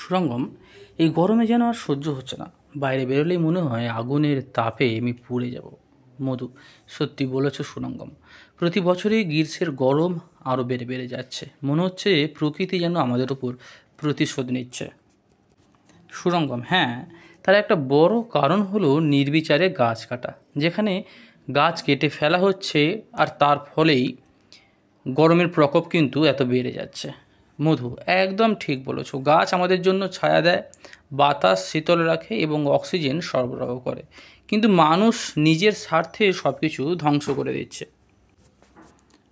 সুরঙ্গম, এই গরমে যেন আর সহ্য হচ্ছে না। বাইরে বেরোলেই মনে হয় আগুনের তাপে আমি পুড়ে যাব। মধু, সত্যি বলেছ সুরঙ্গম। প্রতি বছরই গ্রীষ্মের গরম আরও বেড়ে বেড়ে যাচ্ছে। মনে হচ্ছে প্রকৃতি যেন আমাদের উপর প্রতিশোধ নিচ্ছে। সুরঙ্গম, হ্যাঁ, তার একটা বড় কারণ হলো নির্বিচারে গাছ কাটা। যেখানে গাছ কেটে ফেলা হচ্ছে আর তার ফলেই গরমের প্রকোপ কিন্তু এত বেড়ে যাচ্ছে। মধু, একদম ঠিক বলেছো। গাছ আমাদের জন্য ছায়া দেয়, বাতাস শীতল রাখে এবং অক্সিজেন সরবরাহ করে। কিন্তু মানুষ নিজের স্বার্থে সব কিছু ধ্বংস করে দিচ্ছে।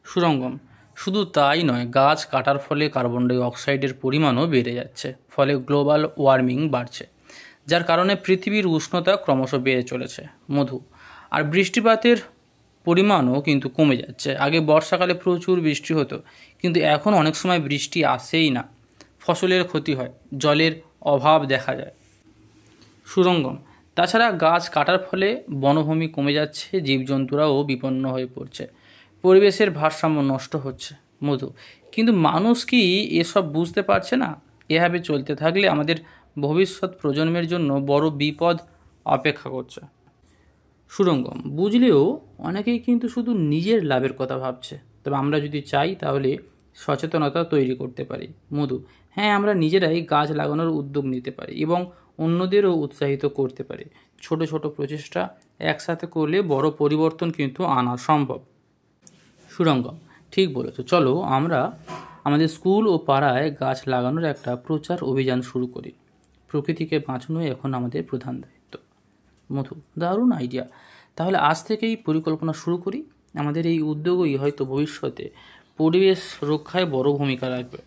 সুরঙ্গম, শুধু তাই নয়, গাছ কাটার ফলে কার্বন ডাই অক্সাইডের পরিমাণও বেড়ে যাচ্ছে। ফলে গ্লোবাল ওয়ার্মিং বাড়ছে, যার কারণে পৃথিবীর উষ্ণতা ক্রমশ বেড়ে চলেছে। মধু, আর বৃষ্টিপাতের পরিমাণও কিন্তু কমে যাচ্ছে। আগে বর্ষাকালে প্রচুর বৃষ্টি হতো, কিন্তু এখন অনেক সময় বৃষ্টি আসেই না। ফসলের ক্ষতি হয়, জলের অভাব দেখা যায়। সুরঙ্গম, তাছাড়া গাছ কাটার ফলে বনভূমি কমে যাচ্ছে, জীবজন্তুরাও বিপন্ন হয়ে পড়ছে, পরিবেশের ভারসাম্য নষ্ট হচ্ছে। মধু, কিন্তু মানুষ কি এসব বুঝতে পারছে না? এভাবে চলতে থাকলে আমাদের ভবিষ্যৎ প্রজন্মের জন্য বড় বিপদ অপেক্ষা করছে। সুরঙ্গম, বুঝলেও অনেকেই কিন্তু শুধু নিজের লাভের কথা ভাবছে। তবে আমরা যদি চাই তাহলে সচেতনতা তৈরি করতে পারি। মধু, হ্যাঁ, আমরা নিজেরাই গাছ লাগানোর উদ্যোগ নিতে পারি এবং অন্যদেরও উৎসাহিত করতে পারি। ছোট ছোট প্রচেষ্টা একসাথে করলে বড় পরিবর্তন কিন্তু আনা সম্ভব। সুরঙ্গম, ঠিক বলেছো। চলো আমরা আমাদের স্কুল ও পাড়ায় গাছ লাগানোর একটা প্রচার অভিযান শুরু করি। প্রকৃতিকে বাঁচানোই এখন আমাদের প্রধান দায়িত্ব। মধু, দারুণ আইডিয়া। তাহলে আজ থেকেই পরিকল্পনা শুরু করি। আমাদের এই উদ্যোগই হয়তো ভবিষ্যতে পরিবেশ রক্ষায় বড় ভূমিকা রাখবে।